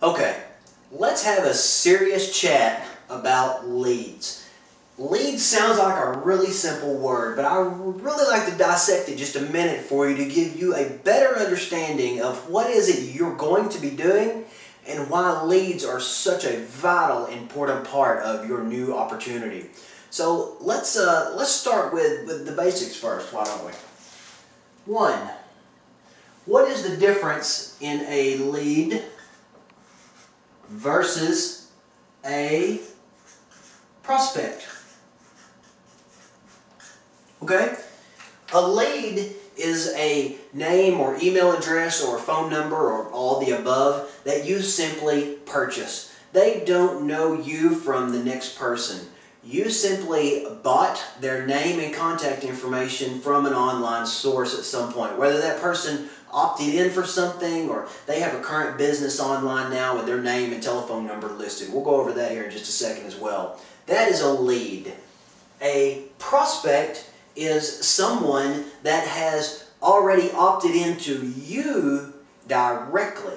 Okay, let's have a serious chat about leads. Leads sounds like a really simple word, but I would really like to dissect it just a minute for you to give you a better understanding of what is it you're going to be doing and why leads are such a vital, important part of your new opportunity. So let's start with the basics first, why don't we? One, what is the difference in a lead versus a prospect? Okay? A lead is a name or email address or phone number or all the above that you simply purchase. They don't know you from the next person. You simply bought their name and contact information from an online source at some point. Whether that person opted in for something or they have a current business online now with their name and telephone number listed. We'll go over that here in just a second as well. That is a lead. A prospect is someone that has already opted into you directly.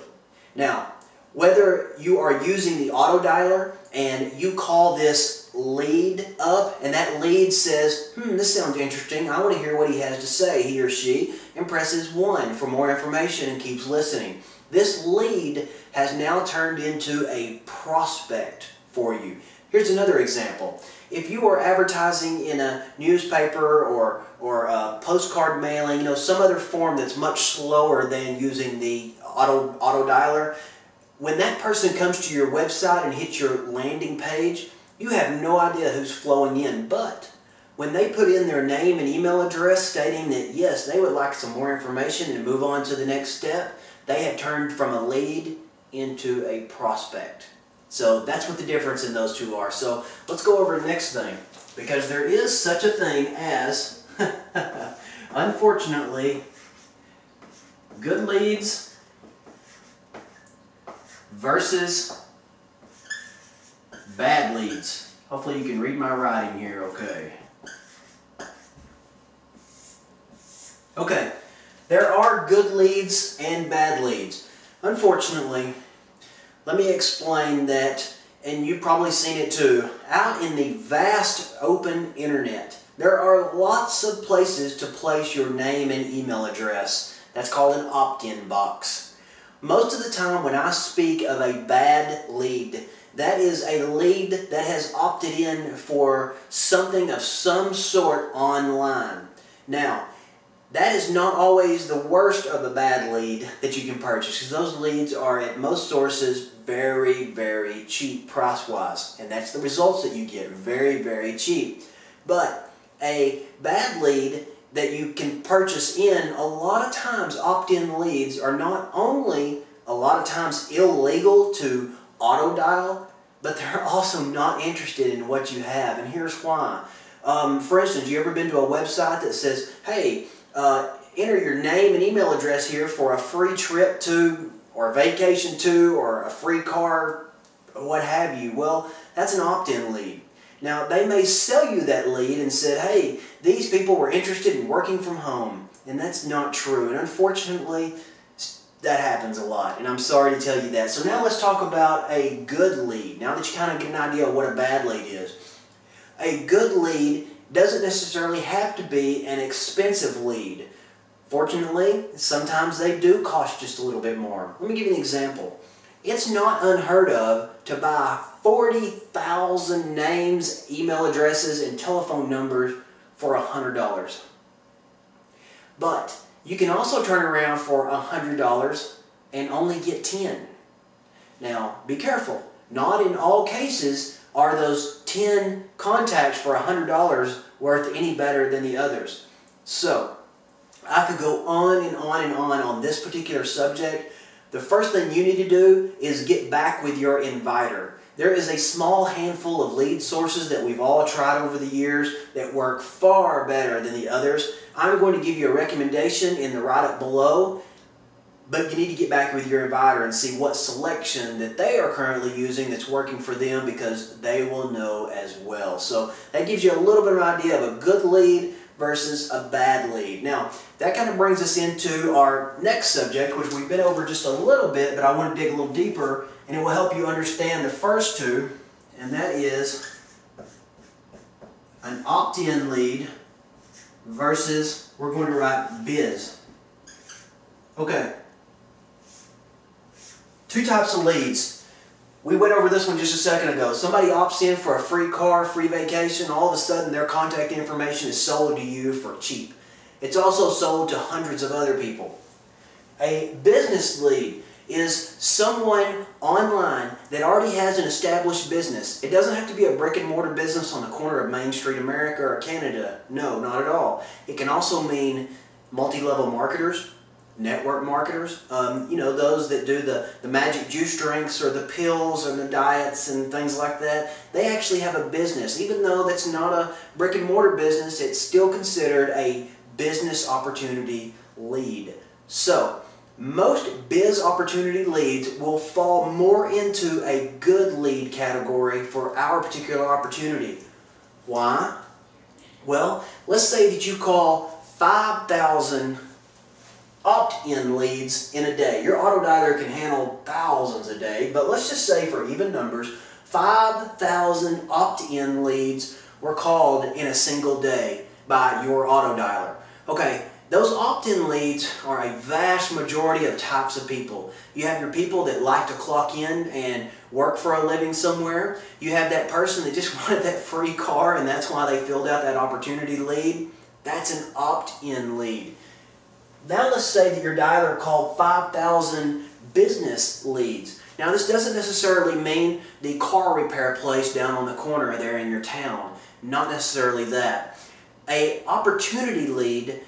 Now, whether you are using the auto dialer and you call this lead up and that lead says, this sounds interesting, I want to hear what he has to say, he or she, and presses 1 for more information and keeps listening. This lead has now turned into a prospect for you. Here's another example. If you are advertising in a newspaper or a postcard mailing, some other form that's much slower than using the auto dialer, when that person comes to your website and hits your landing page, you have no idea who's flowing in. But when they put in their name and email address stating that yes, they would like some more information and move on to the next step, they have turned from a lead into a prospect. So that's what the difference in those two are. So let's go over the next thing, because there is such a thing as, unfortunately, good leads versus bad leads. Hopefully you can read my writing here okay. Okay, there are good leads and bad leads. Unfortunately, let me explain that, and you've probably seen it too, out in the vast open internet, there are lots of places to place your name and email address. That's called an opt-in box. Most of the time when I speak of a bad lead, that is a lead that has opted in for something of some sort online. Now, that is not always the worst of the bad lead that you can purchase, because those leads are at most sources very, very cheap price-wise. And that's the results that you get, very, very cheap. But a bad lead that you can purchase in, a lot of times opt-in leads are not only a lot of times illegal to auto-dial, but they're also not interested in what you have. And here's why. For instance, you ever been to a website that says, hey, enter your name and email address here for a free trip to, or a vacation to, or a free car, what have you? Well, that's an opt-in lead. Now, they may sell you that lead and said, hey, these people were interested in working from home. And that's not true. And unfortunately, that happens a lot. And I'm sorry to tell you that. So now let's talk about a good lead. Now that you kind of get an idea of what a bad lead is. A good lead doesn't necessarily have to be an expensive lead. Fortunately, sometimes they do cost just a little bit more. Let me give you an example. It's not unheard of to buy 40,000 names, email addresses, and telephone numbers for $100. But you can also turn around for $100 and only get 10. Now, be careful. Not in all cases are those 10 contacts for $100 worth any better than the others. So, I could go on and on and on this particular subject. The first thing you need to do is get back with your inviter. There is a small handful of lead sources that we've all tried over the years that work far better than the others. I'm going to give you a recommendation in the write-up below, but you need to get back with your inviter and see what selection that they are currently using that's working for them, because they will know as well. So that gives you a little bit of an idea of a good lead versus a bad lead. Now, that kind of brings us into our next subject, which we've been over just a little bit, but I want to dig a little deeper, and it will help you understand the first two, and that is an opt-in lead versus, we're going to write biz. Okay. Two types of leads. We went over this one just a second ago. Somebody opts in for a free car, free vacation, all of a sudden their contact information is sold to you for cheap. It's also sold to hundreds of other people. A business lead is someone online that already has an established business. It doesn't have to be a brick and mortar business on the corner of Main Street America or Canada. No, not at all. It can also mean multi-level marketers, network marketers, you know, those that do the magic juice drinks or the pills and the diets and things like that. They actually have a business. Even though that's not a brick and mortar business, it's still considered a business opportunity lead. So, most biz opportunity leads will fall more into a good lead category for our particular opportunity. Why? Well, let's say that you call 5,000 opt-in leads in a day. Your auto dialer can handle thousands a day, but let's just say for even numbers, 5,000 opt-in leads were called in a single day by your auto dialer. Okay, those opt-in leads are a vast majority of types of people. You have your people that like to clock in and work for a living somewhere. You have that person that just wanted that free car and that's why they filled out that opportunity lead. That's an opt-in lead. Now let's say that your dialer called 5,000 business leads. Now this doesn't necessarily mean the car repair place down on the corner there in your town. Not necessarily that. A opportunity lead,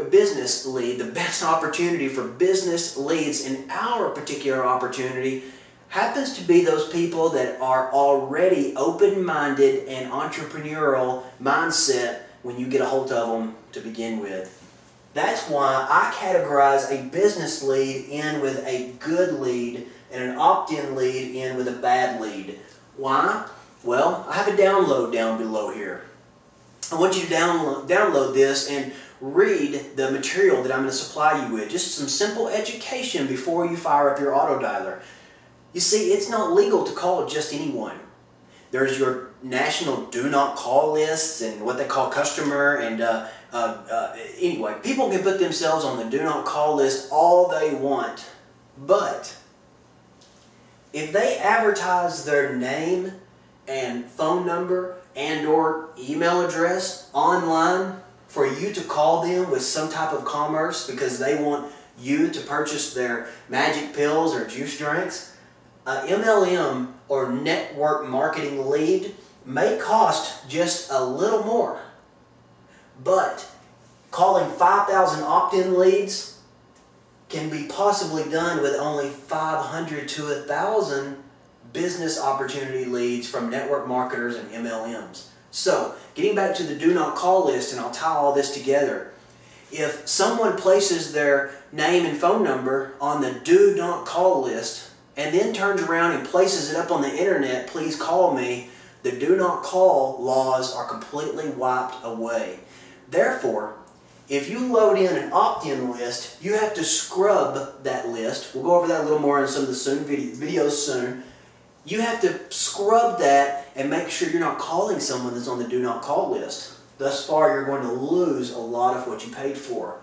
business lead, the best opportunity for business leads in our particular opportunity happens to be those people that are already open-minded and entrepreneurial mindset when you get a hold of them to begin with. That's why I categorize a business lead in with a good lead and an opt-in lead in with a bad lead. Why? Well, I have a download down below here. I want you to download this and read the material that I'm going to supply you with. Just some simple education before you fire up your auto dialer. You see, it's not legal to call just anyone. There's your national do not call lists and what they call customer and anyway, people can put themselves on the do not call list all they want, but if they advertise their name and phone number and or email address online for you to call them with some type of commerce because they want you to purchase their magic pills or juice drinks, MLM or network marketing lead may cost just a little more. But calling 5,000 opt-in leads can be possibly done with only 500 to 1,000 business opportunity leads from network marketers and MLMs. So, getting back to the do not call list, and I'll tie all this together. If someone places their name and phone number on the do not call list and then turns around and places it up on the internet, please call me, the do not call laws are completely wiped away. Therefore, if you load in an opt-in list, you have to scrub that list. We'll go over that a little more in some of the videos soon. You have to scrub that and make sure you're not calling someone that's on the do not call list. Thus far, you're going to lose a lot of what you paid for.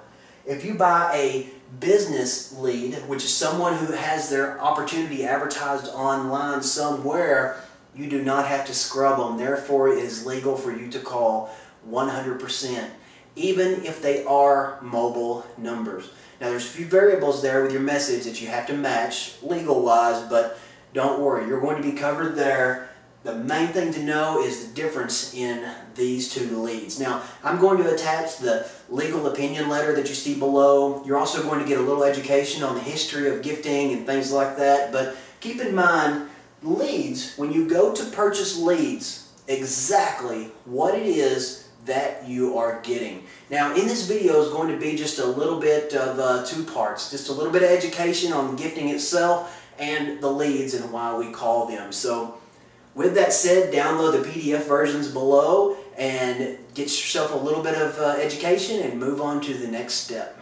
If you buy a business lead, which is someone who has their opportunity advertised online somewhere, you do not have to scrub them. Therefore, it is legal for you to call 100%, even if they are mobile numbers. Now, there's a few variables there with your message that you have to match legal-wise, but don't worry, you're going to be covered there. The main thing to know is the difference in these two leads. Now, I'm going to attach the legal opinion letter that you see below. You're also going to get a little education on the history of gifting and things like that, but keep in mind, leads, when you go to purchase leads, exactly what it is that you are getting. Now, in this video is going to be just a little bit of two parts, just a little bit of education on gifting itself and the leads and why we call them. So, with that said, download the PDF versions below and get yourself a little bit of education and move on to the next step.